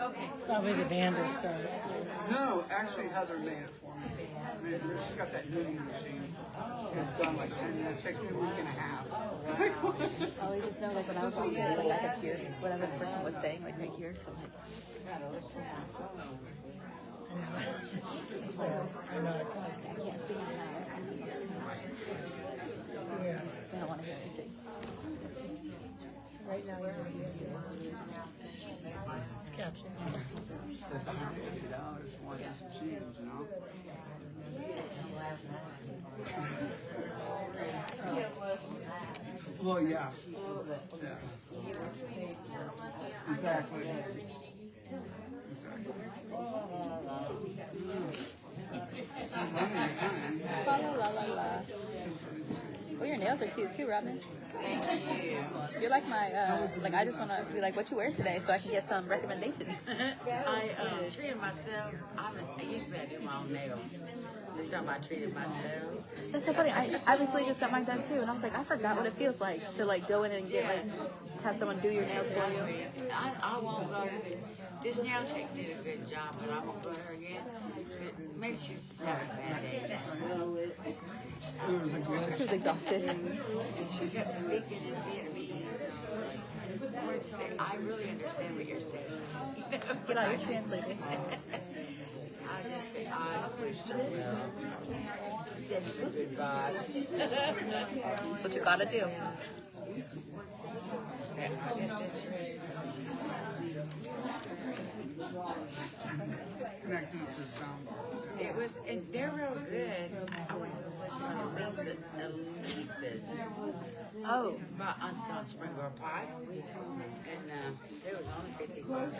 Okay. Probably the band will start. No, actually Heather made it for me. She's got that knitting machine. It's done like 10 minutes. Takes me a week and a half. Oh, I just know, like, when I was watching it, like, I could hear whatever the person was saying, like, right here, so, like... I know. I can't sing it now. I sing it. Yeah. I don't want to hear anything. Right now, you're it's captured. That's $180 for one seasons, you know? Well, yeah. Yeah. Exactly. La la la la la. Oh, your nails are cute too, Robin. Thank you. You're like my, like, I just want to be like, what you wear today so I can get some recommendations. I treated myself. Usually I do my own nails. This time I treated myself. That's so funny. I obviously just got mine done too, and I was like, I forgot what it feels like to, like, go in and get, like, have someone do your nails for you. I won't go. This nail tech did a good job, but I won't go to her again. Maybe she was just having bad days. She was exhausted. And she kept speaking in Vietnamese. I wanted to say, I really understand what you're saying. Get out your translator. I just say, I wish you well. Send you good vibes. That's what you gotta do. Yeah, I get this right. Connecting to the sound bar. It was, and they're real good. I went to one of Elise's. Oh. But on Spring Grove Pie. And it was only $55.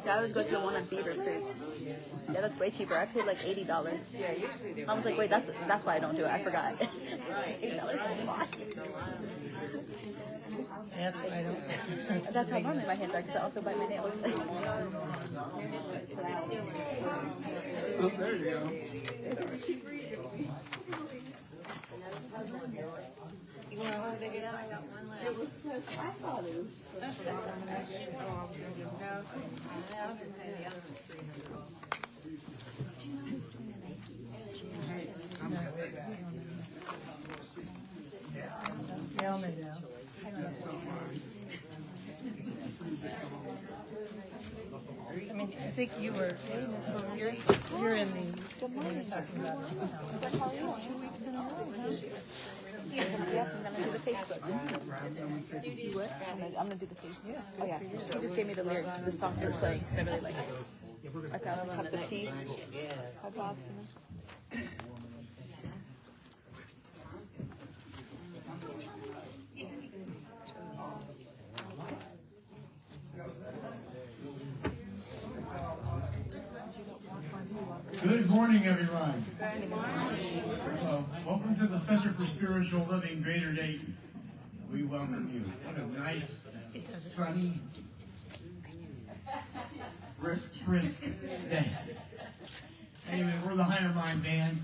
See, I always go to the one on Beaver Creek. Yeah, that's way cheaper. I paid like $80. Yeah, usually they I was like, wait, that's why I don't do it. I forgot. $80 is a lot. That's why I don't. That's how normally my hands are, because I also bite my nails. Oh, there you go. You want to hold it out? I got one left. I thought it was. No. I was just saying the other one's $300. Hey, I'm Yeah, I'll make it out. I mean, I think you were, you're in the, when you're talking about Yes, I'm gonna do the Facebook. You would? I'm gonna do the Facebook. Oh yeah. He just gave me the lyrics to the song they're playing, because I really like it. Like cups of tea, hot dogs, and Good morning, everyone. Welcome to the Center for Spiritual Living, Greater Dayton. We welcome you. What a nice, sunny, brisk day. Anyway, we're the Higher Mind Band.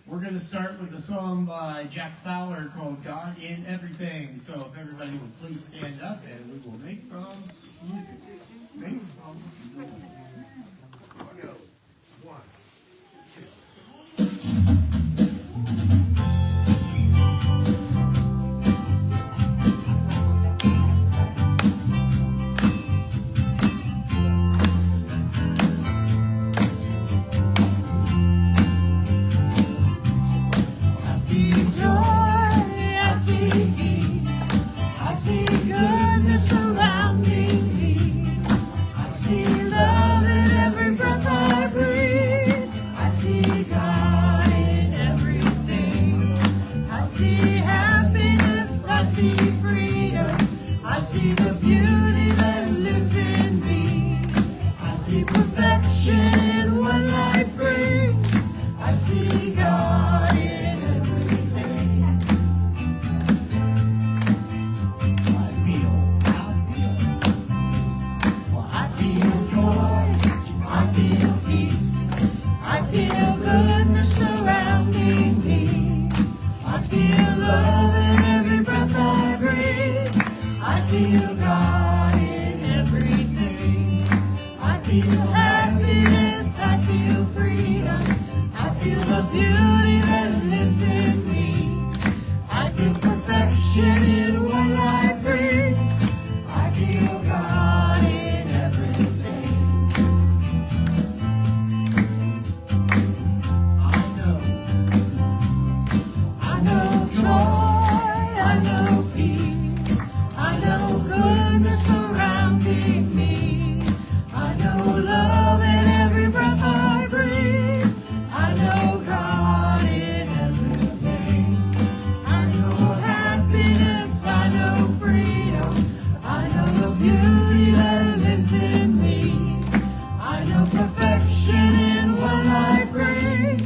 We're going to start with a song by Jack Fowler called God in Everything. So if everybody would please stand up and we will make some music. Make some music. Here we go. One. I feel God. feel happiness, I feel freedom, I feel the beauty that lives in me. I feel perfection in what I breathe. I feel God in everything. I know joy, I know peace, I know goodness surrounding me. I know love in every breath I breathe. I know God in everything. I know happiness, I know freedom, I know the beauty that lives in me. I know perfection in what I breathe.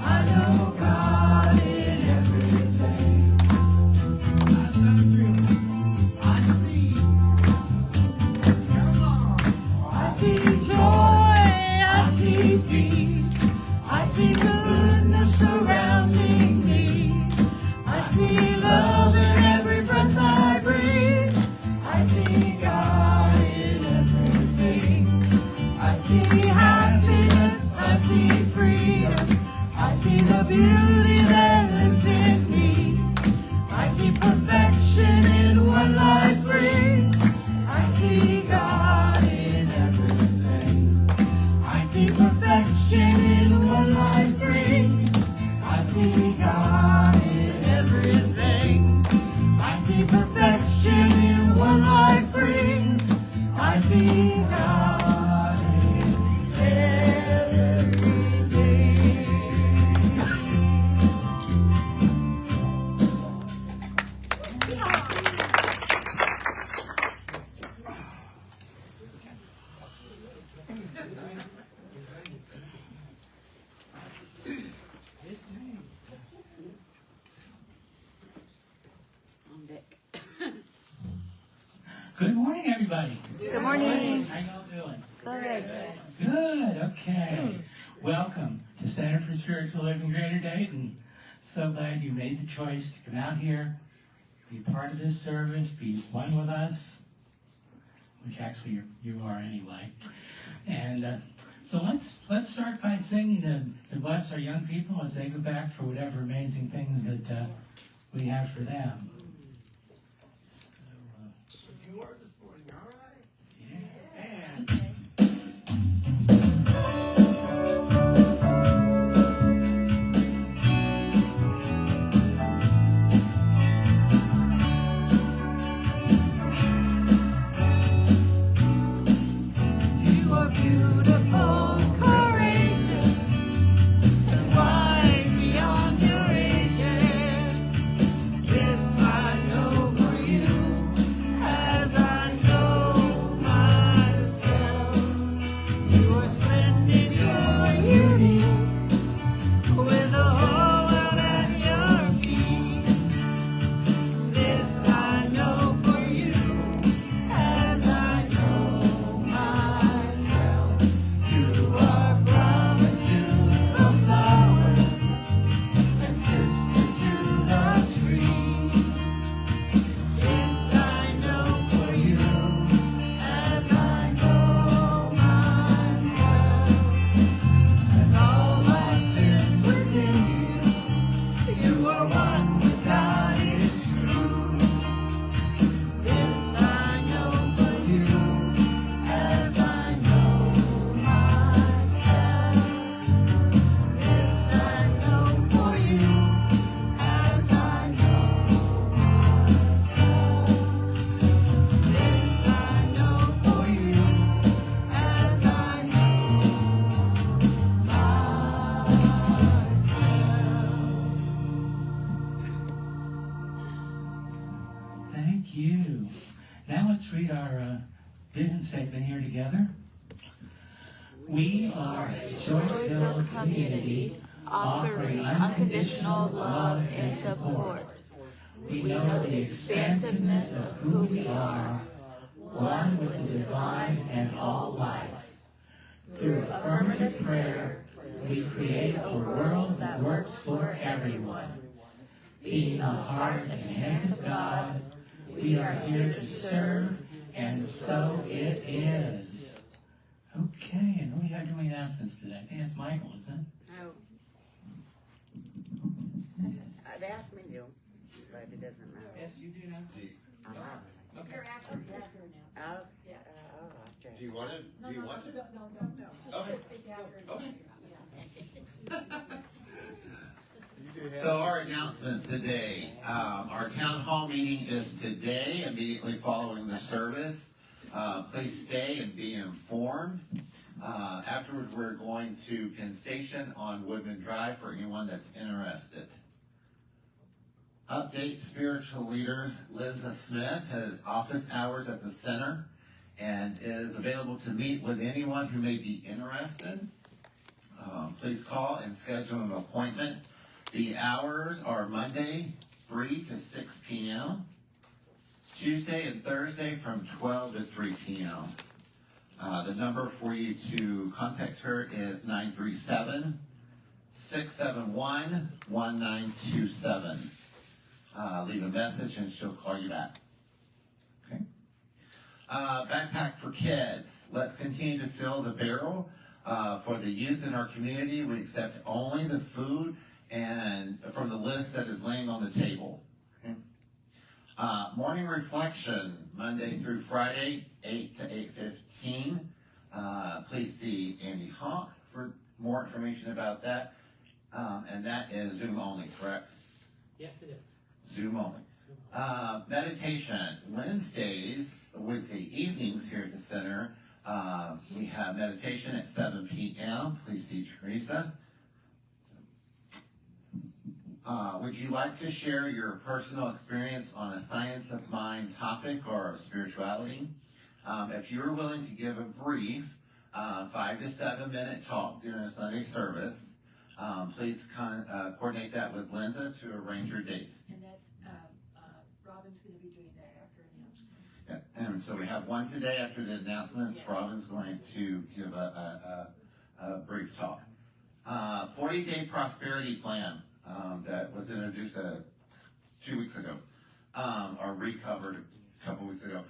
I know God in everything. I see joy, I see peace, I see goodness surrounding me. I see love in every breath I breathe. I see God in everything. I see happiness, I see freedom, I see the beauty that lives in me. I see perfection in what life brings. I see God in everything. I see perfection in what life brings. I see God in everything. I see perfection in what life brings. I see God in everything. On deck. Good morning, everybody. Good morning. How y'all doing? Good. Good, okay. Welcome to Center for Spiritual Living Greater Dayton. So glad you made the choice to come out here, be part of this service, be one with us, which actually you are anyway. And so let's start by singing to bless our young people as they go back for whatever amazing things that we have for them. You are this morning, all right? Yeah. You are beautiful, courageous, and wise beyond your ages. This I know for you, as I know myself. You are splendid, you're unique, with the whole world at your feet. This I know for you, as I know myself. You are brother to the flowers and sister to the tree. This I know for you, as I know myself. As all life is within you, you are one with God is true. This I know for you, as I know myself. This I know for you, as I know myself. This I know for you, as I know myself. Thank you. Now let's read our vision statement here together. We are a joy-filled community offering unconditional love and support. We know the expansiveness of who we are, one with the divine and all life. Through affirmative prayer, we create a world that works for everyone. Being the heart and hands of God, we are here to serve, and so it is. Okay. we got doing announcements today? I think that's Michael, isn't it? No. They asked me to do 'em, but it doesn't matter. Yes, you do now. Okay. Oh, Do you want it? Do you want it? No. Okay. Just speak after. Okay. Yeah. So our announcements today, our town hall meeting is today, immediately following the service. Please stay and be informed. Afterwards, we're going to Penn Station on Woodman Drive for anyone that's interested. Update, spiritual leader Linda Smith has office hours at the center and is available to meet with anyone who may be interested. Please call and schedule an appointment. The hours are Monday, 3 to 6 p.m., Tuesday and Thursday from 12 to 3 p.m. The number for you to contact her is 937-671-1927. Leave a message and she'll call you back. Okay. Backpack for kids. Let's continue to fill the barrel for the youth in our community. We accept only the food and from the list that is laying on the table. Okay. Morning reflection, Monday through Friday, 8 to 8:15. Please see Andy Hawk for more information about that. And that is Zoom only, correct? Yes, it is. Zoom only. Meditation, Wednesday evenings here at the center. We have meditation at 7 p.m. Please see Teresa. Would you like to share your personal experience on a science of mind topic or spirituality? If you are willing to give a brief 5 to 7 minute talk during a Sunday service, please coordinate that with Linda to arrange your date. And that's, Robin's gonna be doing that after announcement. Yeah, and so we have one today after the announcements. Yeah. Robin's going to give a brief talk. 40-day prosperity plan that was introduced 2 weeks ago, or recovered a couple weeks ago.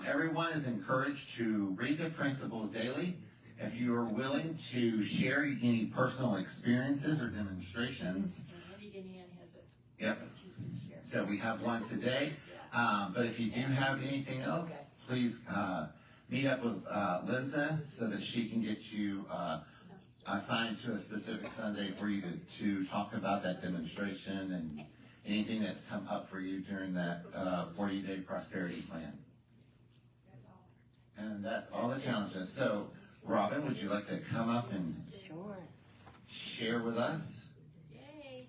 Everyone is encouraged to read the principles daily. If you are willing to share any personal experiences or demonstrations, And Ann has it. yep. She's gonna share. So we have one today. But if you do have anything else, please meet up with Linda so that she can get you assigned to a specific Sunday for you to talk about that demonstration and anything that's come up for you during that 40-day prosperity plan. And that's all the challenges. So, Robin, would you like to come up and sure. share with us? Yay.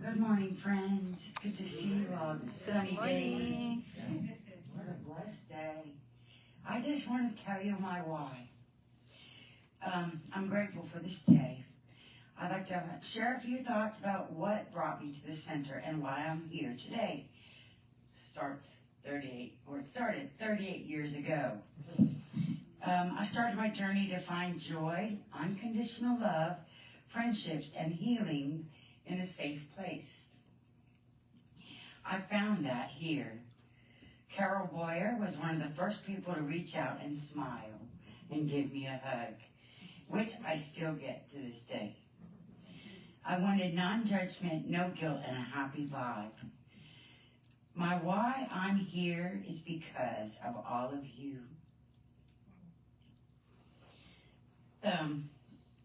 Good morning, friends. It's good to see you on a sunny day. What a blessed day. I just want to tell you my why. I'm grateful for this day. I'd like to share a few thoughts about what brought me to the center and why I'm here today. It started 38 years ago. I started my journey to find joy, unconditional love, friendships, and healing in a safe place. I found that here. Carol Boyer was one of the first people to reach out and smile and give me a hug, which I still get to this day. I wanted non-judgment, no guilt, and a happy vibe. My why I'm here is because of all of you.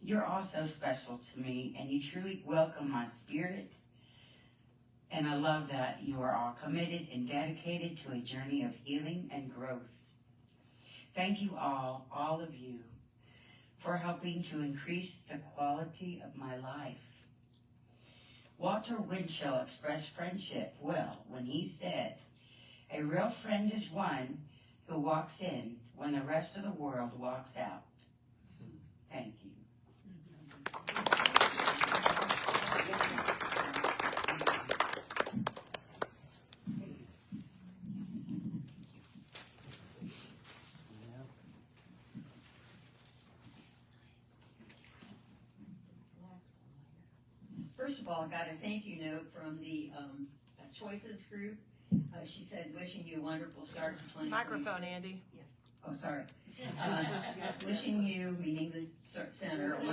You're all so special to me, and you truly welcome my spirit. And I love that you are all committed and dedicated to a journey of healing and growth. Thank you all of you, for helping to increase the quality of my life. Walter Winchell expressed friendship well when he said, "A real friend is one who walks in when the rest of the world walks out." Thank you. First of all, I got a thank you note from the Choices group. She said, wishing you a wonderful start to 2020. Microphone, Andy. Oh, sorry. Wishing you, meaning the center, a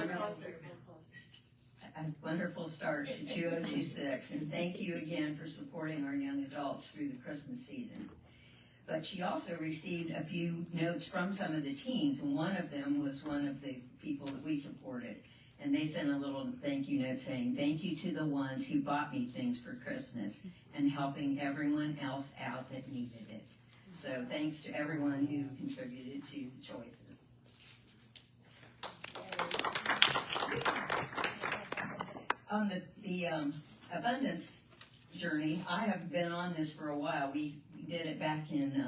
wonderful start to 2026. And thank you again for supporting our young adults through the Christmas season. But she also received a few notes from some of the teens, and one of them was one of the people that we supported. And they sent a little thank you note saying, thank you to the ones who bought me things for Christmas and helping everyone else out that needed it. So thanks to everyone who contributed to the choices. On the abundance journey, I have been on this for a while. We did it back in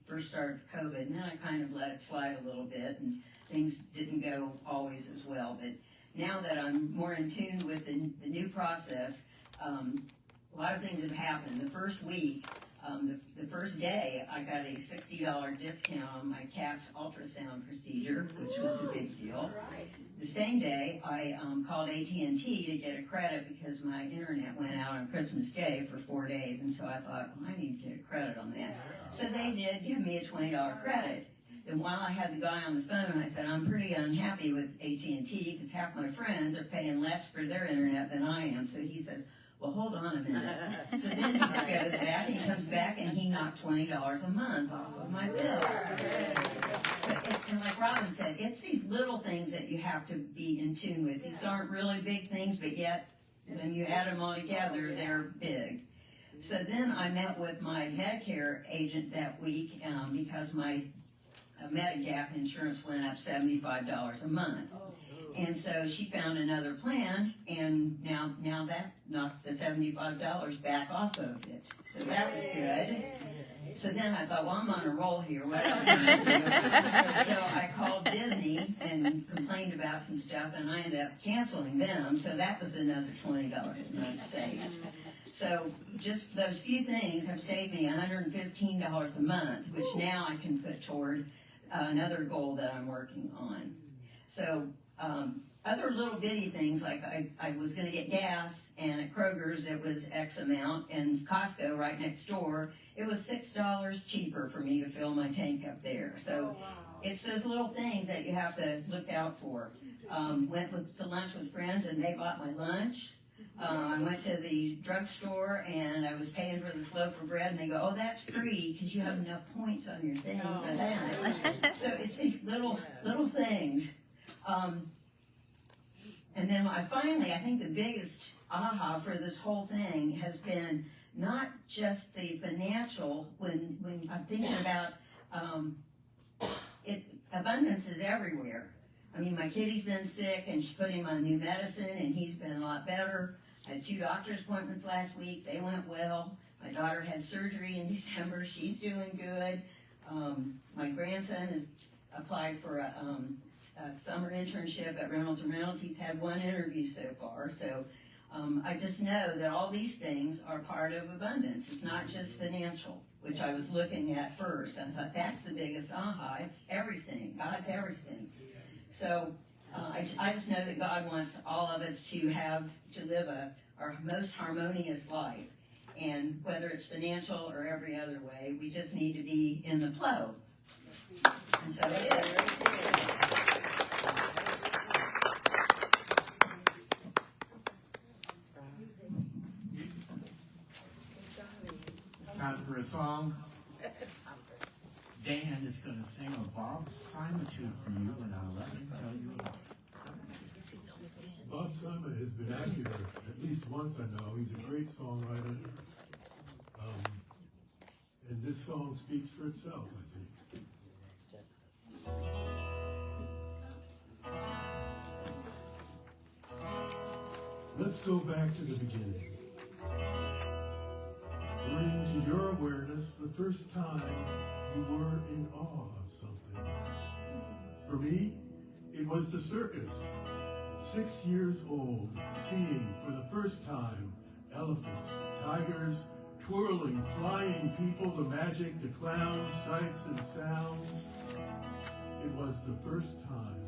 first start of COVID, and then I kind of let it slide a little bit, and things didn't go always as well. But now that I'm more in tune with the new process, a lot of things have happened. The first week, the first day, I got a $60 discount on my CAPS ultrasound procedure, which was a big deal. The same day, I called AT&T to get a credit because my internet went out on Christmas Day for 4 days, and so I thought, well, I need to get a credit on that. So they did give me a $20 credit. And while I had the guy on the phone, I said, I'm pretty unhappy with AT&T because half my friends are paying less for their internet than I am. So he says, well, hold on a minute. So then he goes back, and he comes back, and he knocked $20 a month off of my bill. And like Robin said, it's these little things that you have to be in tune with. These aren't really big things, but yet when you add them all together, they're big. So then I met with my Medicare agent that week because my Medigap insurance went up $75 a month. And so she found another plan, and now that knocked the $75 back off of it. So that was good. So then I thought, well, I'm on a roll here. What else am I doing? So I called Disney and complained about some stuff, and I ended up canceling them. So that was another $20 a month saved. So just those few things have saved me $115 a month, which now I can put toward another goal that I'm working on. So other little bitty things, like I was going to get gas, and at Kroger's it was X amount, and Costco right next door, it was $6 cheaper for me to fill my tank up there. So it's those little things that you have to look out for. Went to lunch with friends, and they bought my lunch. I went to the drugstore, and I was paying for this loaf of bread, and they go, oh, that's free because you have enough points on your thing for that. So it's these little things. And then I think the biggest aha for this whole thing has been not just the financial, when I'm thinking about abundance is everywhere. I mean, my kitty's been sick, and she put him on new medicine, and he's been a lot better. I had 2 doctor's appointments last week. They went well. My daughter had surgery in December. She's doing good. My grandson has applied for a summer internship at Reynolds & Reynolds. He's had 1 interview so far. So I just know that all these things are part of abundance. It's not just financial, which I was looking at first. I thought that's the biggest aha. It's everything. God's everything. So I just know that God wants all of us to live our most harmonious life. And whether it's financial or every other way, we just need to be in the flow. And so it is. Time for a song. Dan is going to sing a Bob Simon tune for you, and I'll let him tell you about it. Bob Simon has been out here at least once, I know. He's a great songwriter. And this song speaks for itself, I think. Let's go back to the beginning. Bring to your awareness the first time you were in awe of something. For me, it was the circus. 6 years old, seeing for the first time elephants, tigers, twirling, flying people, the magic, the clowns, sights and sounds. It was the first time.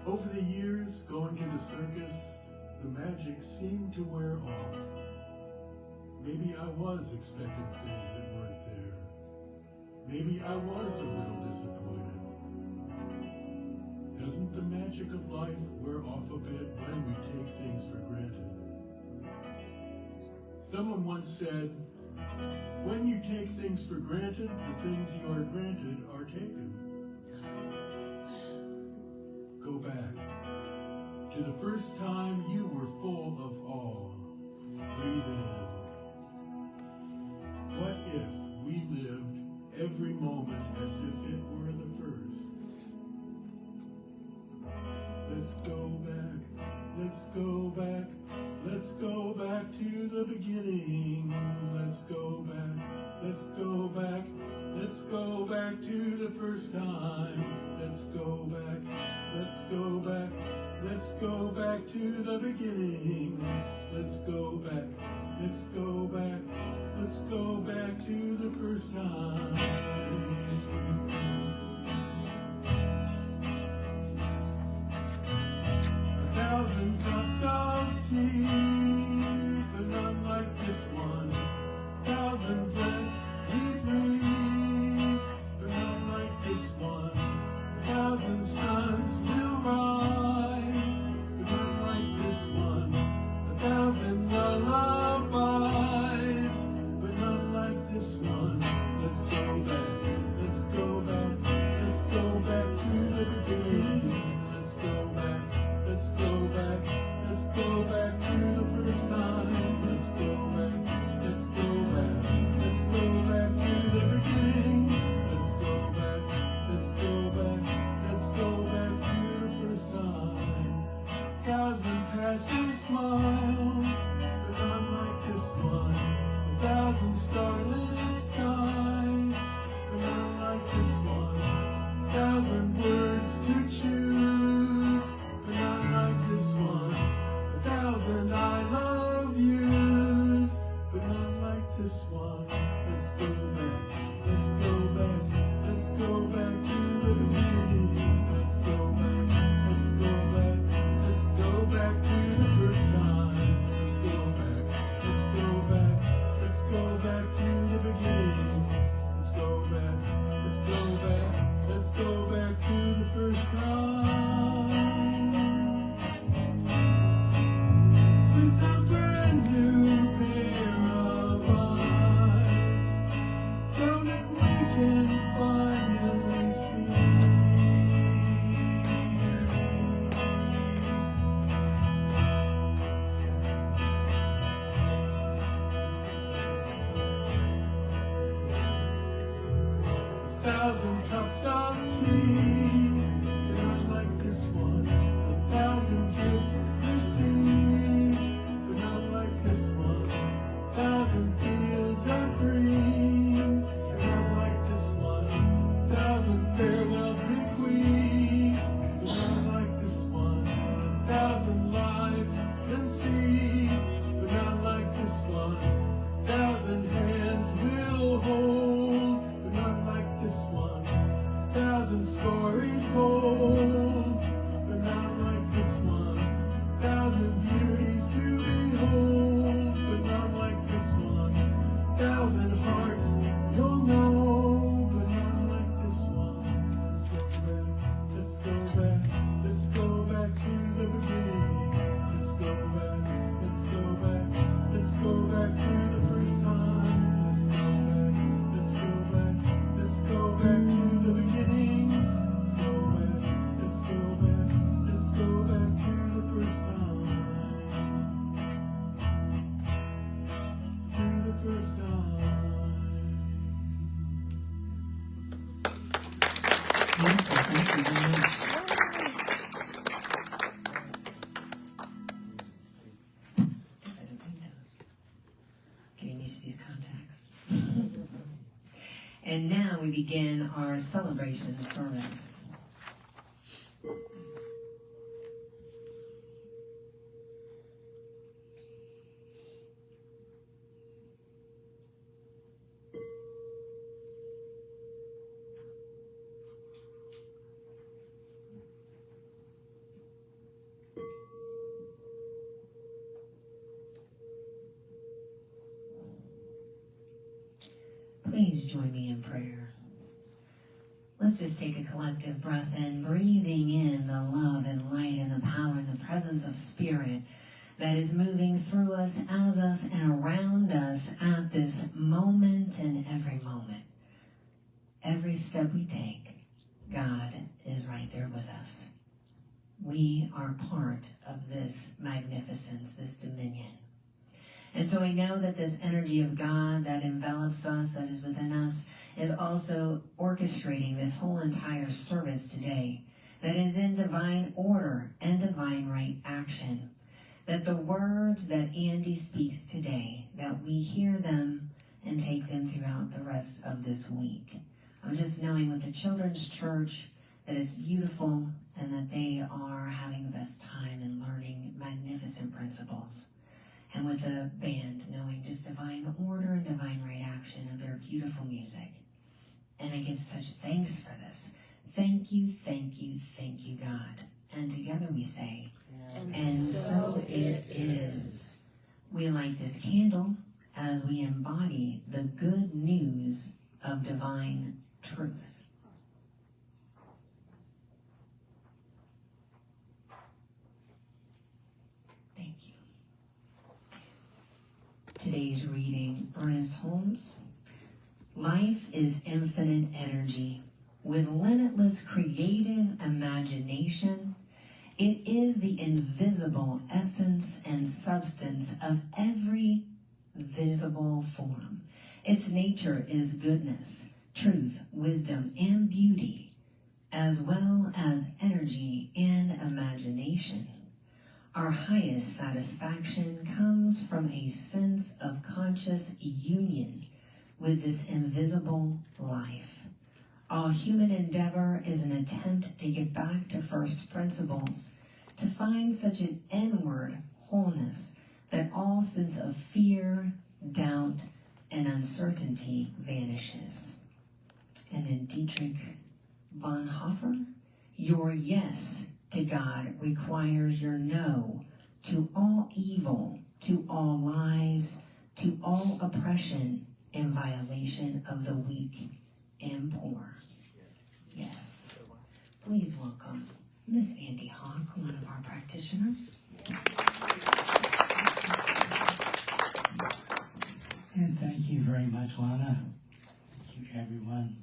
Over the years, going to the circus, the magic seemed to wear off. Maybe I was expecting things that weren't there. Maybe I was a little disappointed. Doesn't the magic of life wear off a bit when we take things for granted? Someone once said, when you take things for granted, the things you are granted are taken. Go back to the first time you were full of awe. Breathe in. What if we lived every moment as if it were the first? Let's go back, let's go back, let's go back to the beginning. Let's go back, let's go back, let's go back to the first time. Let's go back, let's go back, let's go back to the beginning. Let's go back, let's go back, let's go back to the first time. 1,000 cups of tea, but not like this one. 1,000 breaths we breathe, but not like this one. 1,000 suns will rise, but not like this one. 1,000 lullabies, but not like this one. Let's go back, let's go back, let's go back to the beginning. Let's go back, let's go back, let's go back to the first time. Let's go back, let's go back, let's go back to the beginning. Let's go back, let's go back, let's go back to the first time. 1,000 passing smiles, but not like this one. 1,000 starlit skies, but not like this one. 1,000 words to choose, but not like this one. 1,000 I love yous, but not like this one. Let's go back, let's go back, let's go back to the beginning. Let's go back, let's go back, let's go back to the first time. Let's go back, let's go back, let's go back to the beginning. Let's go back, let's go back, let's go back to the first time. With a brand new pair of eyes, so that we can finally see. 1,000 cups of tea, but not like this one. 1,000 gifts received, but not like this one. 1,000 fields of green, but not like this one. 1,000 farewells bequeathed, but not like this one. 1,000 lives conceived, but not like this one. 1,000 hands will hold, but not like this one. 1,000 stories told, but not like this one. 1,000 beauties to behold, but not like this one. 1,000 hearts you'll know, but not like this one. Let's go back, let's go back, let's go back to the beginning. Let's go back, let's go back, let's go back to the first time. Let's go back, let's go back, let's go back to the beginning. Let's go back, let's go back, let's go back to the first time. To the first time. Thank you very much. Guess I don't need those. Getting used to these contacts. And now we begin our celebration service. please join me in prayer. Let's just take a collective breath in, breathing in the love and light and the power and the presence of Spirit that is moving through us, as us, and around us at this moment and every moment. Every step we take, God is right there with us. We are part of this magnificence, this dominion. And so we know that this energy of God that envelops us, that is within us, is also orchestrating this whole entire service today, that is in divine order and divine right action. That the words that Andy speaks today, that we hear them and take them throughout the rest of this week. I'm just knowing with the children's church that it's beautiful and that they are having the best time and learning magnificent principles. And with the band, knowing just divine order and divine right action of their beautiful music. And I give such thanks for this. Thank you, thank you, thank you, God. And together we say, and so it is. We light this candle as we embody the good news of divine truth. Thank you. Today's reading, Ernest Holmes. Life is infinite energy. With limitless creative imagination, it is the invisible essence and substance of every visible form. Its nature is goodness, truth, wisdom, and beauty, as well as energy and imagination. Our highest satisfaction comes from a sense of conscious union with this invisible life. All human endeavor is an attempt to get back to first principles, to find such an inward wholeness that all sense of fear, doubt, and uncertainty vanishes. And then Dietrich Bonhoeffer, your yes to God requires your no to all evil, to all lies, to all oppression and violation of the weak and poor. Yes. Please welcome Miss Andy Hawk, one of our practitioners. And thank you very much, Lana. Thank you, everyone.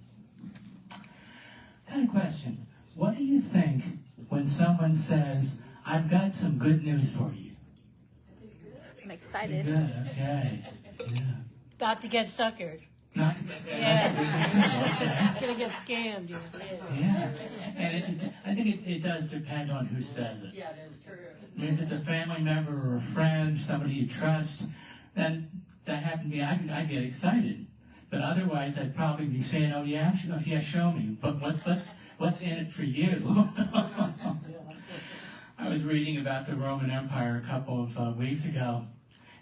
Got a question. What do you think when someone says, I've got some good news for you? I'm excited. Good, okay. Yeah. Not to get suckered. Not, Yeah. Gonna get scammed. Yeah. And I think it does depend on who says it. Yeah, that is true. I mean, if it's a family member or a friend, somebody you trust, then that happened to me, I'd get excited. But otherwise, I'd probably be saying, oh yeah, show me. But what's in it for you? I was reading about the Roman Empire a couple of weeks ago,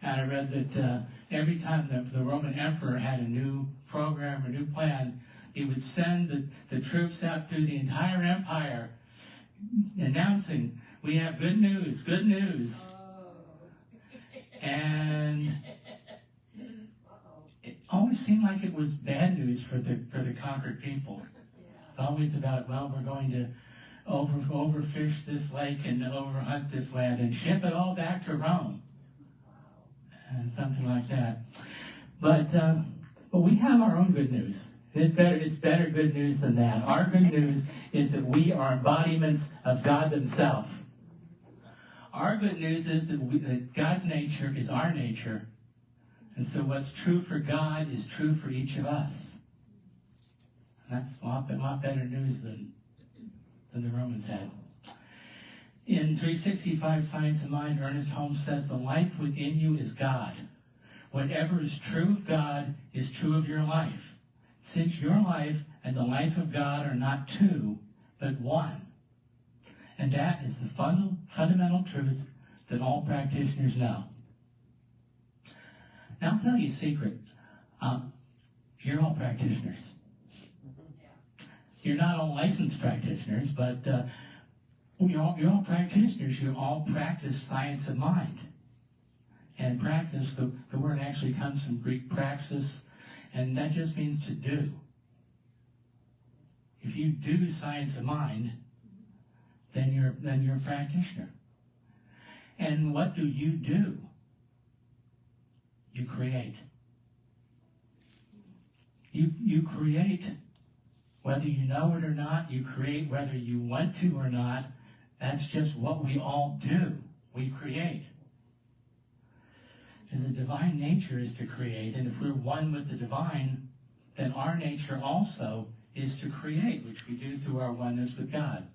and I read that every time the Roman emperor had a new program or new plan, he would send the troops out through the entire empire announcing, we have good news, good news. And it always seemed like it was bad news for the conquered people. It's always about, well, we're going to overfish this lake and overhunt this land and ship it all back to Rome. And something like that. But we have our own good news. It's better good news than that. Our good news is that we are embodiments of God himself. Our good news is that God's nature is our nature. And so what's true for God is true for each of us. And that's a lot better news than the Romans had. In 365 Science of Mind, Ernest Holmes says, the life within you is God. Whatever is true of God is true of your life. Since your life and the life of God are not two, but one. And that is the fundamental truth that all practitioners know. Now I'll tell you a secret. You're all practitioners. You're not all licensed practitioners, but you're all practitioners. You all practice science of mind. And practice, the word actually comes from Greek praxis, And that just means to do. If you do science of mind, then you're a practitioner. And what do? You create. You create whether you know it or not. You create whether you want to or not. That's just what we all do. We create. Because the divine nature is to create, and if we're one with the divine, then our nature also is to create, which we do through our oneness with God.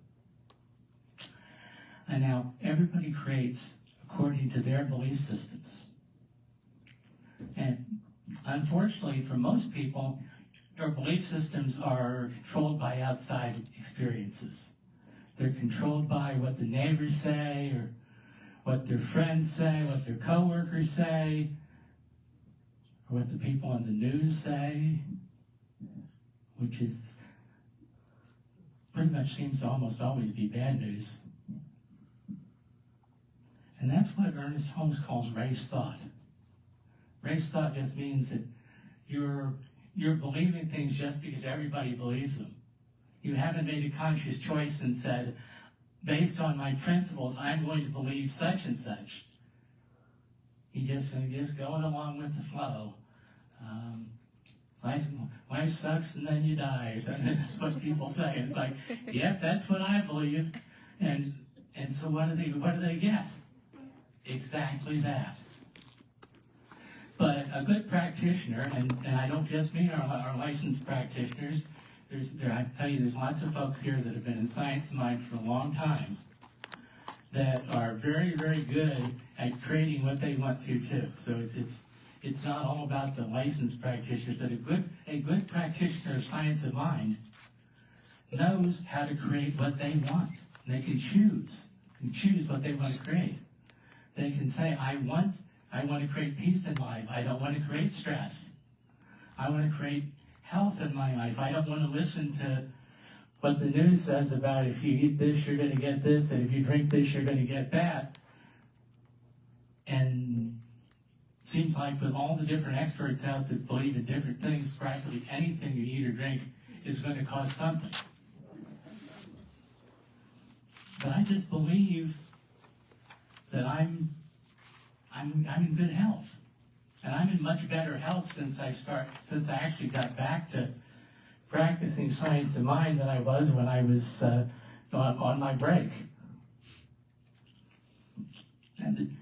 And now, everybody creates according to their belief systems. And unfortunately, for most people, their belief systems are controlled by outside experiences. They're controlled by what the neighbors say, or what their friends say, what their coworkers say, or what the people on the news say, which is pretty much seems to almost always be bad news. And that's what Ernest Holmes calls race thought. Race thought just means that you're believing things just because everybody believes them. You haven't made a conscious choice and said, based on my principles, I'm going to believe such and such. You're just going along with the flow. Life sucks and then you die. That's what people say. It's like, yep, that's what I believe. And so what do they get? Exactly that. But a good practitioner, and I don't just mean our licensed practitioners, I tell you, there's lots of folks here that have been in science of mind for a long time that are very, very good at creating what they want to too. So it's not all about the licensed practitioners. That a good practitioner of science of mind knows how to create what they want. They can choose what they want to create. They can say, I want to create peace in life. I don't want to create stress. I want to create health in my life. I don't want to listen to what the news says about if you eat this, you're going to get this, and if you drink this, you're going to get that. And it seems like with all the different experts out that believe in different things, practically anything you eat or drink is going to cause something. But I just believe that I'm in good health. And I'm in much better health since I actually got back to practicing science of mind than I was when I was on my break. And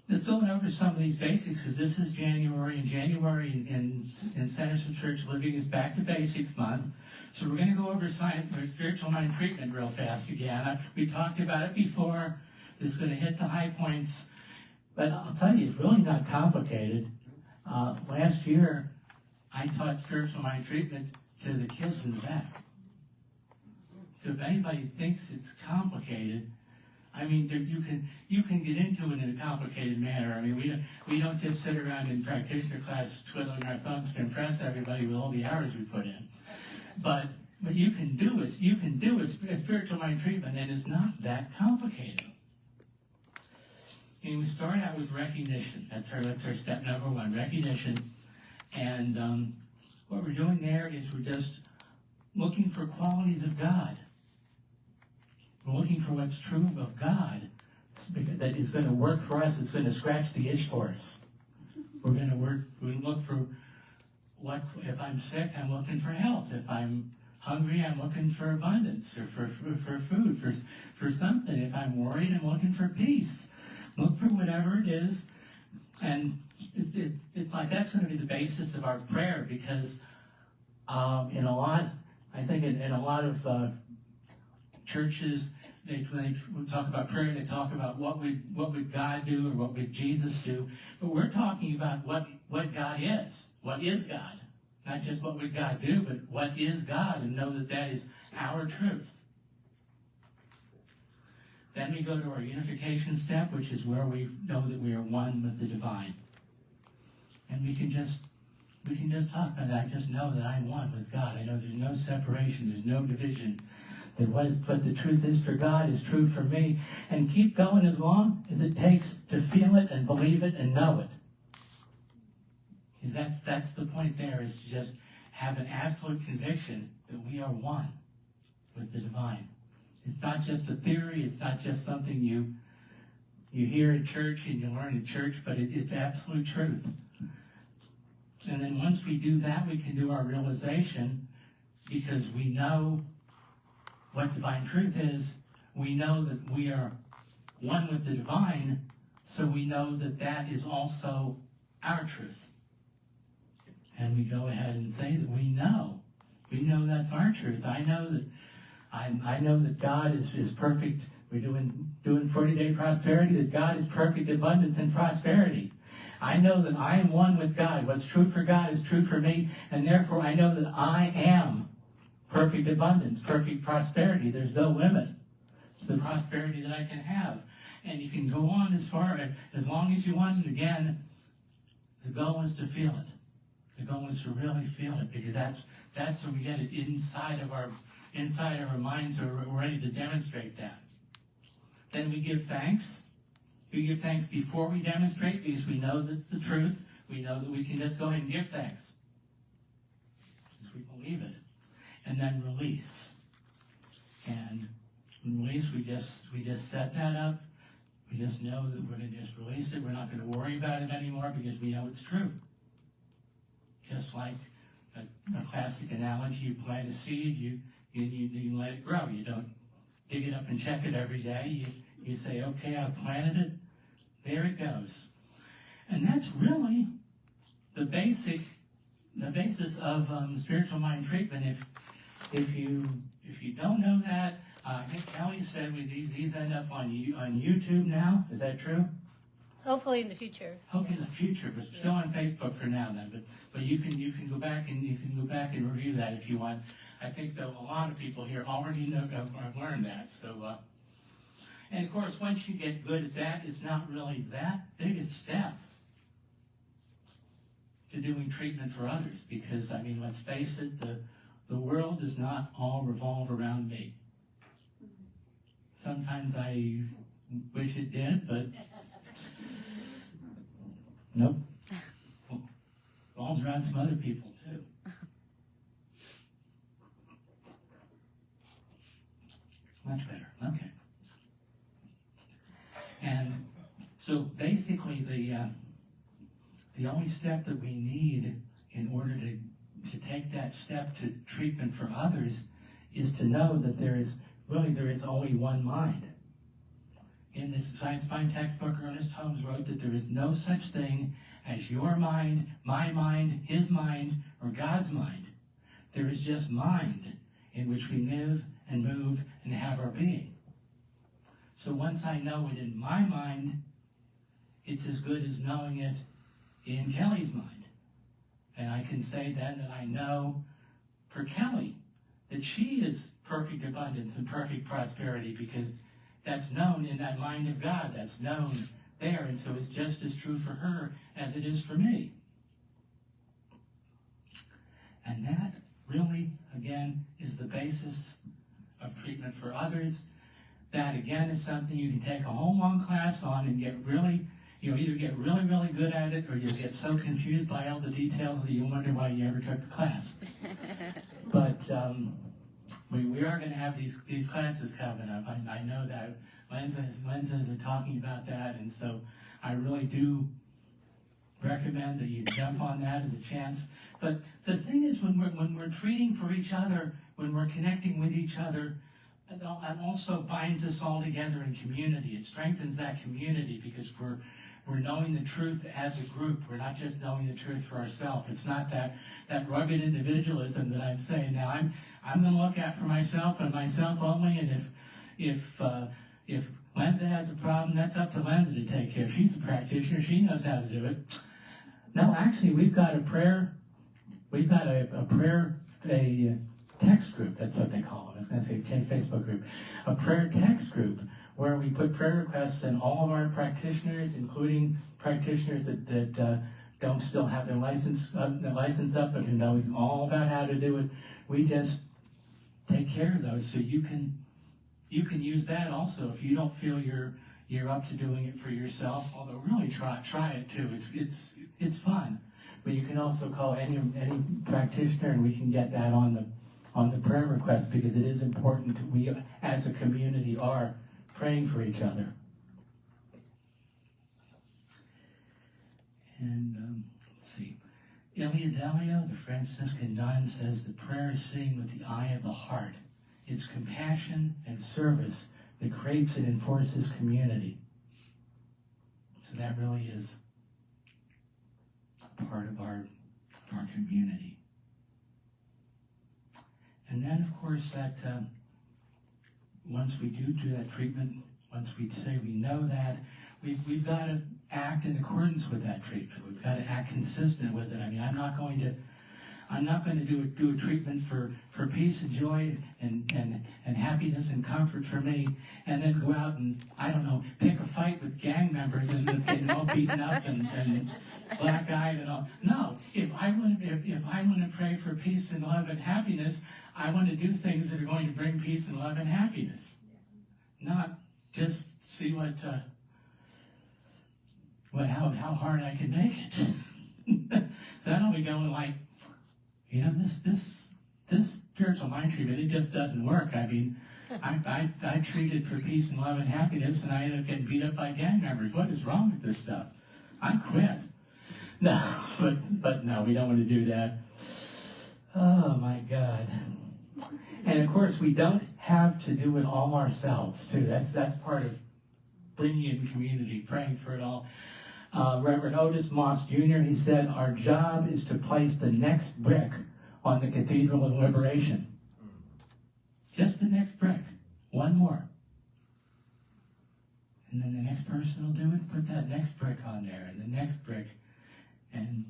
just going over some of these basics, because this is January, and January in Centers for Church Living is Back to Basics Month. So we're going to go over science or spiritual mind treatment real fast again. We talked about it before. This is going to hit the high points. But I'll tell you, it's really not complicated. Last year, I taught spiritual mind treatment to the kids in the back. So if anybody thinks it's complicated, I mean, you can get into it in a complicated manner. I mean, we don't just sit around in practitioner class twiddling our thumbs to impress everybody with all the hours we put in. But you can do it. You can do a spiritual mind treatment, and it's not that complicated. And we start out with recognition. That's our step number one, recognition. And what we're doing there is we're just looking for qualities of God. We're looking for what's true of God that is going to work for us. It's going to scratch the itch for us. We're going to look for what, if I'm sick, I'm looking for health. If I'm hungry, I'm looking for abundance or for food, for something. If I'm worried, I'm looking for peace. Look for whatever it is, and it's like that's going to be the basis of our prayer, because in a lot of churches, when they talk about prayer, they talk about what would God do or what would Jesus do, but we're talking about what God is. What is God? Not just what would God do, but what is God, and know that is our truth. Then we go to our unification step, which is where we know that we are one with the divine. And we can just talk about that. I just know that I'm one with God. I know there's no separation, there's no division. That what the truth is for God is true for me. And keep going as long as it takes to feel it and believe it and know it. Because that's the point there, is to just have an absolute conviction that we are one with the divine. It's not just a theory, it's not just something you hear in church and you learn in church, but it's absolute truth. And then once we do that, we can do our realization, because we know what divine truth is. We know that we are one with the divine, so we know that that is also our truth. And we go ahead and say that we know that's our truth. I know that God is perfect. We're doing 40-day prosperity, that God is perfect abundance and prosperity. I know that I am one with God. What's true for God is true for me, and therefore I know that I am perfect abundance, perfect prosperity. There's no limit to the prosperity that I can have. And you can go on as long as you want. And again, the goal is to feel it. The goal is to really feel it, because that's when we get it inside of our minds, so we're ready to demonstrate that. Then we give thanks. We give thanks before we demonstrate, because we know that's the truth. We know that we can just go ahead and give thanks, because we believe it. And then release. And in release, we just set that up. We just know that we're going to just release it. We're not going to worry about it anymore, because we know it's true. Just like a classic analogy, you plant a seed, you let it grow. You don't dig it up and check it every day. You say, okay, I've planted it, there it goes. And that's really the basis of spiritual mind treatment. If you don't know that, I think Kelly said these end up on YouTube now. Is that true? Hopefully in the future. Hopefully in the future, but still on Facebook for now. Then, but you can go back and review that if you want. I think though a lot of people here already know have learned that. So, and of course, once you get good at that, it's not really that big a step to doing treatment for others. Because I mean, let's face it, the world does not all revolve around me. Sometimes I wish it did, but nope. Revolves around some other people too. Much better. Okay. And so basically, the only step that we need in order to take that step to treatment for others is to know that there is only one mind. In this Science Mind textbook, Ernest Holmes wrote that there is no such thing as your mind, my mind, his mind, or God's mind. There is just mind in which we live and move and have our being. So once I know it in my mind, it's as good as knowing it in Kelly's mind. And I can say then that I know for Kelly that she is perfect abundance and perfect prosperity, because that's known in that mind of God. That's known there. And so it's just as true for her as it is for me. And that really, again, is the basis of treatment for others. That, again, is something you can take a whole long class on and get really, either get really, really good at it, or you'll get so confused by all the details that you wonder why you ever took the class. But we are going to have these classes coming up. I know that Wednesdays are talking about that, and so I really do recommend that you jump on that as a chance. But the thing is, when we're treating for each other, when we're connecting with each other, it also binds us all together in community. It strengthens that community, because we're knowing the truth as a group. We're not just knowing the truth for ourselves. It's not that rugged individualism that I'm saying. Now I'm going to look out for myself and myself only. And if Lenza has a problem, that's up to Lenza to take care of. She's a practitioner. She knows how to do it. No, actually, we've got a prayer. We've got a text group. That's what they call it. I was going to say Facebook group. A prayer text group, where we put prayer requests in all of our practitioners, including practitioners that don't still have their license up, but who know all about how to do it. We just take care of those, so you can use that also if you don't feel you're up to doing it for yourself. Although really try it too. It's fun, but you can also call any practitioner, and we can get that on the prayer request, because it is important. We, as a community, are praying for each other. And let's see. Ilia Delio, the Franciscan nun, says the prayer is seen with the eye of the heart. It's compassion and service that creates and enforces community. So that really is part of our community. And then, of course, that once we do that treatment, once we say we know that, we've got to act in accordance with that treatment. We've got to act consistent with it. I mean, I'm not going to do a treatment for peace and joy and happiness and comfort for me, and then go out and, I don't know, pick a fight with gang members and get all beaten up and black-eyed and all. No, if I want to pray for peace and love and happiness, I want to do things that are going to bring peace and love and happiness, not just see how hard I can make it. So then I'll be going like, you know, this spiritual mind treatment, it just doesn't work. I mean, I treated for peace and love and happiness, and I ended up getting beat up by gang members. What is wrong with this stuff? I quit. No, but no, we don't want to do that. Oh my God. And of course, we don't have to do it all ourselves too. That's part of bringing in community, praying for it all. Reverend Otis Moss Jr., he said, our job is to place the next brick on the Cathedral of Liberation. Just the next brick. One more. And then the next person will do it, put that next brick on there, and the next brick. And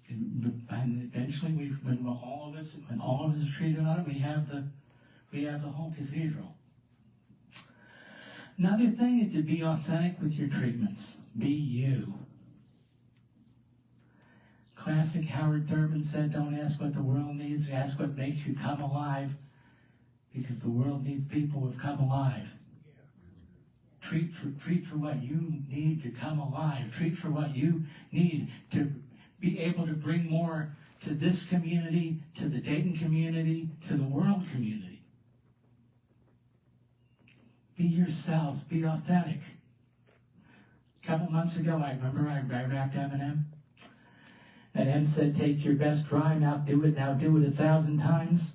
eventually, when all of us are treated on it, we have the whole cathedral. Another thing is to be authentic with your treatments. Be you. Classic Howard Thurman said, don't ask what the world needs, ask what makes you come alive, because the world needs people who've come alive. Treat for what you need to come alive. Treat for what you need to be able to bring more to this community, to the Dayton community, to the world community. Be yourselves. Be authentic. A couple months ago, I remember I rapped Eminem. And M said, take your best rhyme, outdo it, now do it 1,000 times.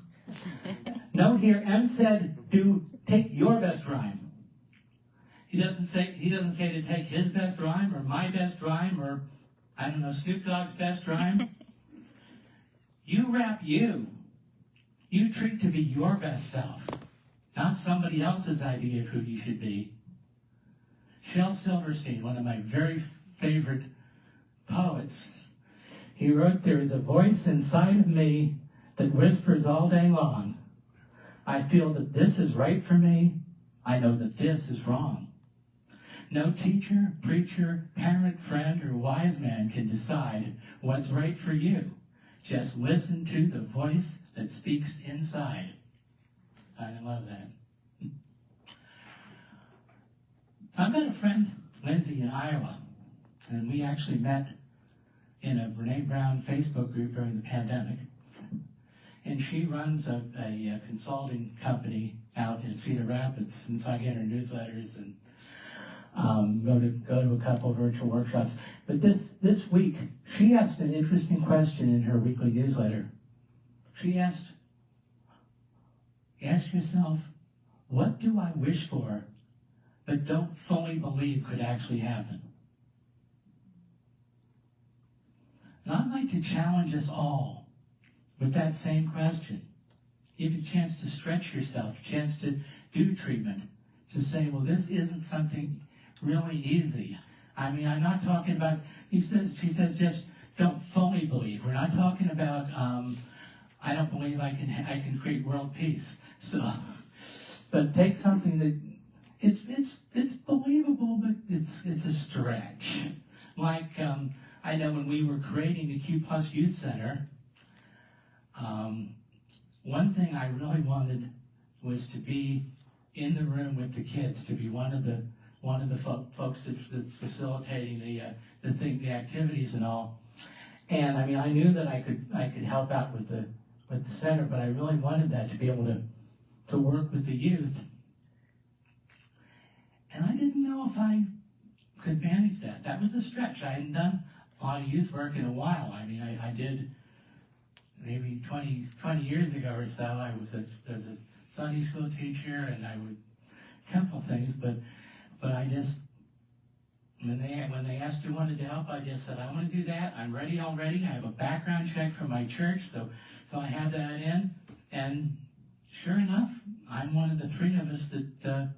Note here, M said, take your best rhyme. He doesn't say to take his best rhyme or my best rhyme or, I don't know, Snoop Dogg's best rhyme. You rap you. You treat to be your best self, not somebody else's idea of who you should be. Shel Silverstein, one of my very favorite poets, he wrote, there is a voice inside of me that whispers all day long. I feel that this is right for me. I know that this is wrong. No teacher, preacher, parent, friend, or wise man can decide what's right for you. Just listen to the voice that speaks inside. I love that. I've got a friend, Lindsay, in Iowa, and we actually met in a Brene Brown Facebook group during the pandemic. And she runs a consulting company out in Cedar Rapids, and so I get her newsletters and go to a couple of virtual workshops. But this week, she asked an interesting question in her weekly newsletter. She asked, ask yourself, what do I wish for but don't fully believe could actually happen? And I'd like to challenge us all with that same question. Give you a chance to stretch yourself, a chance to do treatment, to say, well, this isn't something really easy. I mean, I'm not talking about, she says just don't fully believe. We're not talking about, I don't believe I can create world peace. So, but take something that, it's believable, but it's a stretch. Like, I know when we were creating the Q Plus Youth Center, one thing I really wanted was to be in the room with the kids, to be one of the folks that's facilitating the activities and all. And I mean, I knew that I could help out with the center, but I really wanted that to be able to work with the youth. And I didn't know if I could manage that. That was a stretch. I hadn't done a lot of youth work in a while. I mean, I did maybe 20 years ago or so. I was as a Sunday school teacher, and I would a couple things, but I just, when they asked who wanted to help, I just said, I want to do that. I'm ready already. I have a background check from my church, so I had that in. And sure enough, I'm one of the three of us that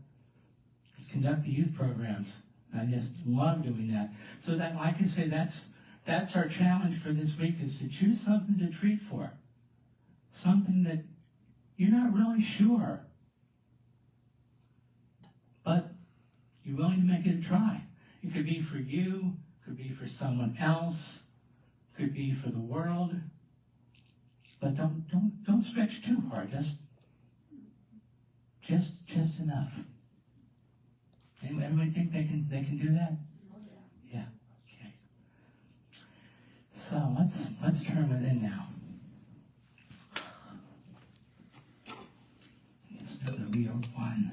conduct the youth programs. I just love doing that. So that, like I say, that's our challenge for this week, is to choose something to treat for. Something that you're not really sure, but you're willing to make it a try. It could be for you, could be for someone else, could be for the world. But don't stretch too hard. Just enough. Everybody think they can do that? Yeah. Okay. So let's turn within now. Let's know that we are one.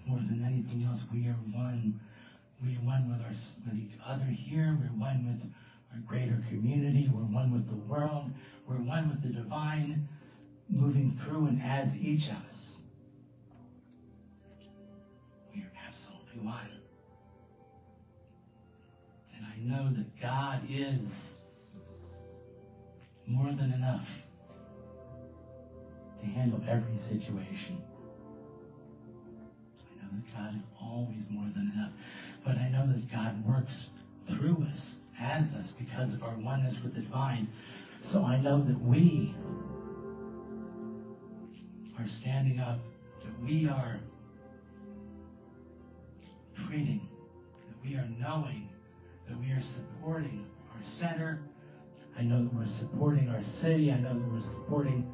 More than anything else, we are one. We are one with each other here. We're one with our greater community. We're one with the world. We're one with the divine moving through and as each of us. We are absolutely one. And I know that God is more than enough to handle every situation. I know that God is always more than enough. But I know that God works through us, as us, because of our oneness with the divine. So I know that we are standing up, that we are treating, that we are knowing, that we are supporting our center. I know that we're supporting our city. I know that we're supporting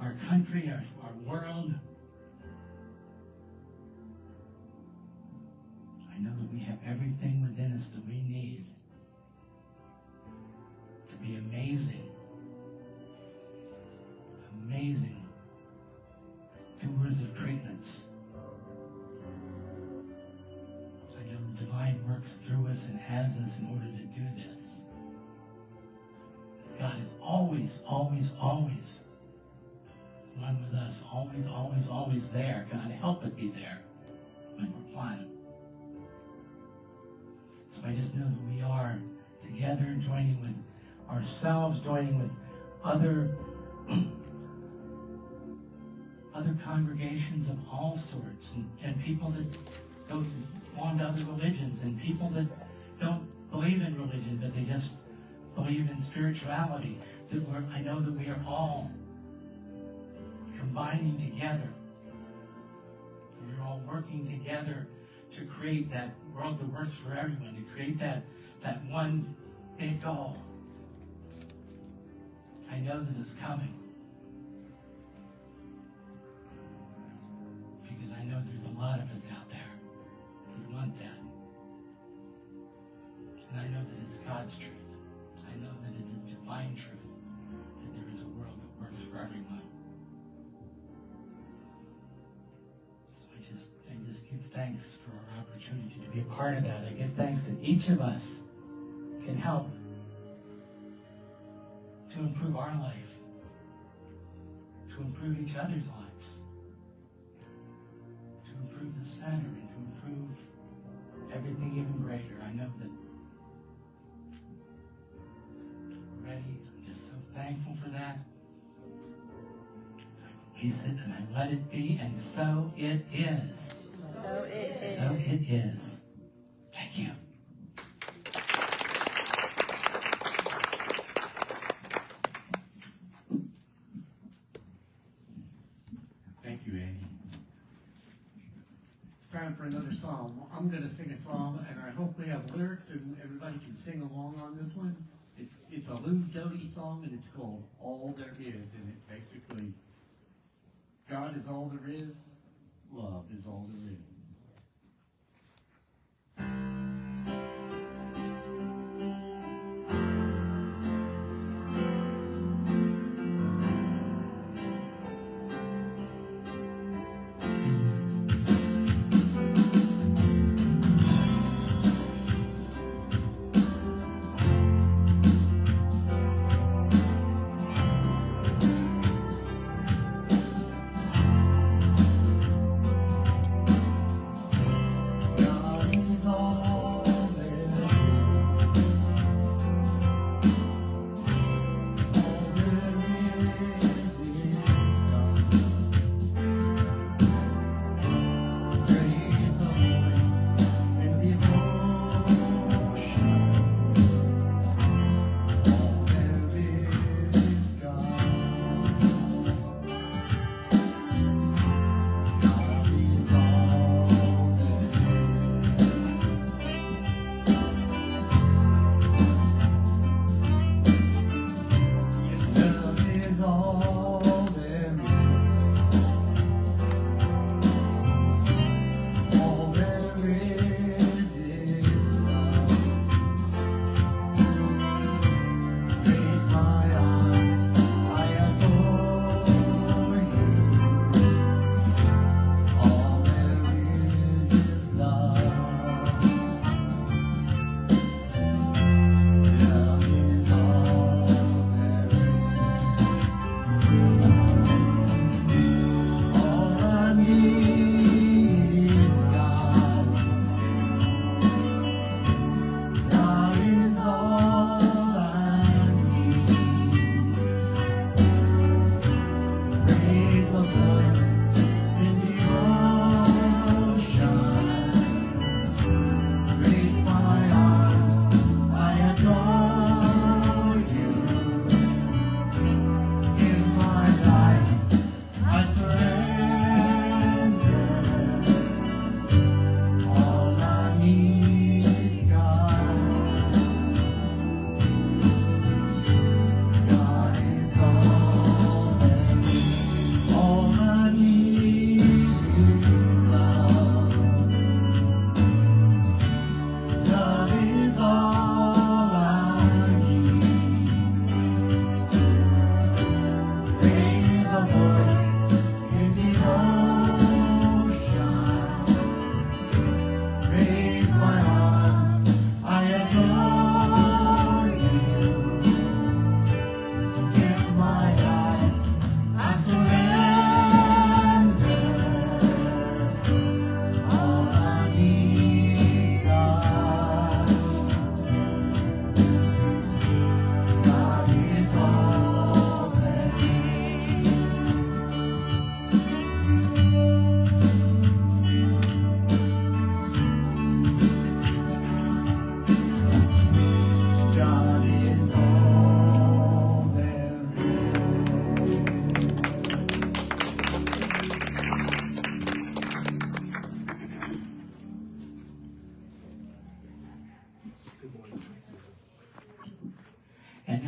our country, our world. I know that we have everything within us that we need to be amazing doers of treatments. I know the divine works through us and has us in order to do this. God is always one with us, always there. God, help it be there when we're one. So I just know that we are together, joining with ourselves, joining with other congregations of all sorts, and people that don't belong to other religions, and people that don't believe in religion, but they just believe in spirituality. I know that we are all combining together. We're all working together to create that world that works for everyone, to create that one big goal. I know that it's coming. Because I know there's a lot of us out there that want that. And I know that it's God's truth. I know that it is divine truth, that there is a world that works for everyone. I just give thanks for our opportunity to be a part of that. I give thanks that each of us can help to improve our life, to improve each other's lives, to improve the center, and to improve everything even greater. I know that we're ready. I'm just so thankful for that. I release it and I let it be, and so it is. So it is. So it is. Thank you. Thank you, Andy. It's time for another song. I'm going to sing a song, and I hope we have lyrics and everybody can sing along on this one. It's a Lou Doty song, and it's called All There Is, and it basically, God is all there is, love is all there is.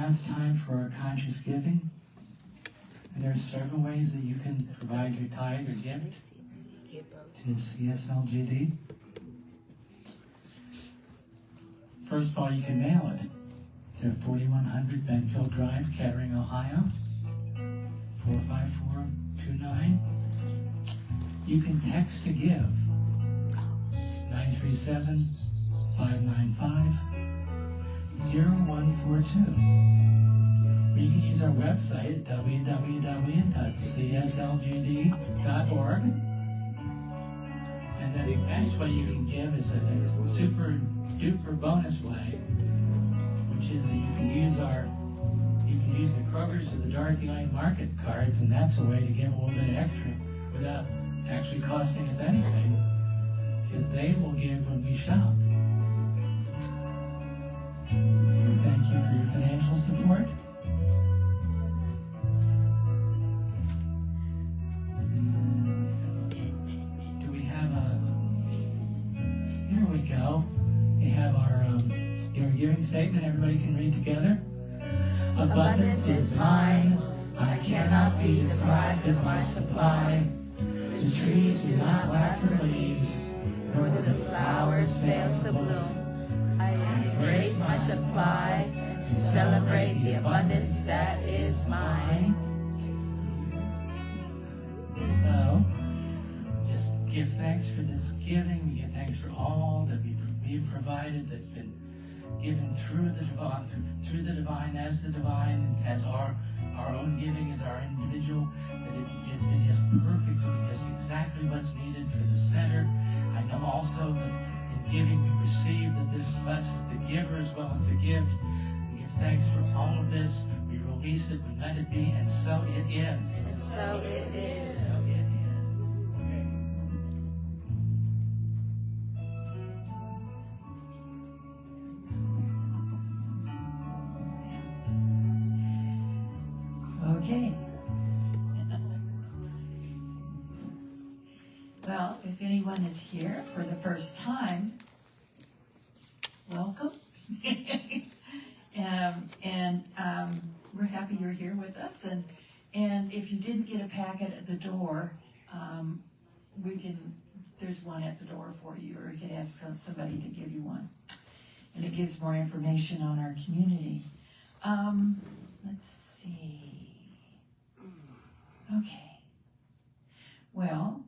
now it's time for our conscious giving. And there are several ways that you can provide your tithe or gift to CSLGD. First of all, you can mail it to 4100 Benfield Drive, Kettering, Ohio, 45429. You can text to give, 937-595-0142. Or you can use our website at www.cslgd.org. And then the best way you can give is a super duper bonus way, which is that you can use the Kroger's or the Dorothy Lane Market cards, and that's a way to give a little bit extra without actually costing us anything, because they will give when we shop. So thank you for your financial support. Here we go. We have our giving statement. Everybody can read together. Abundance is mine. I cannot be deprived of my supply. The trees do not lack for leaves, nor do the flowers fail to bloom. I embrace my supply to celebrate the abundance that is mine. So, just give thanks for this giving. We give thanks for all that we've provided, that's been given through the divine, as the divine, and as our own giving as our individual, that it has been just perfect, just exactly what's needed for the center. I know also that in giving we receive, that this blesses the giver as well as the gift. We give thanks for all of this. We release it, we let it be, and so it is. And so it is. Okay. Well, if anyone is here for the first time, welcome. We're happy you're here with us. And if you didn't get a packet at the door, there's one at the door for you, or you can ask somebody to give you one. And it gives more information on our community. Let's see. Okay. Well,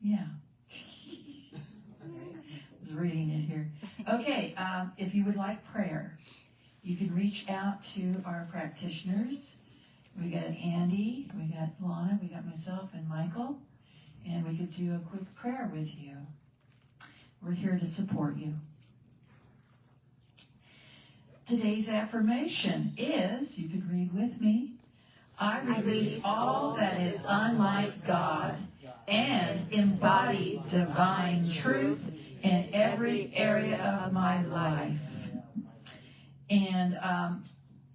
yeah. I was reading it here. Okay, if you would like prayer, you can reach out to our practitioners. We got Andy, we got Lana, we got myself and Michael, and we could do a quick prayer with you. We're here to support you. Today's affirmation is, you could read with me, I release all that is unlike God and embody divine truth in every area of my life. And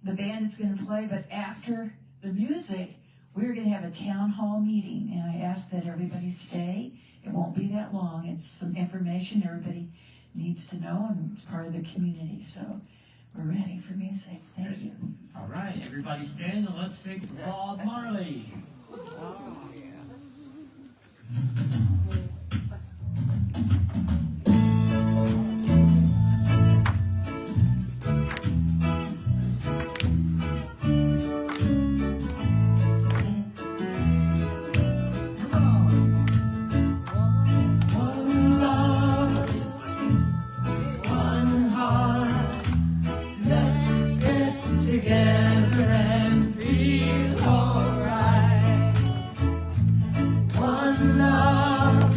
the band is going to play, but after the music, we're going to have a town hall meeting, and I ask that everybody stay. It won't be that long. It's some information everybody needs to know, and it's part of the community. So we're ready for music. Thank you. All right, everybody stand and let's sing for Bob Marley. One love.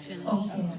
finished. Okay.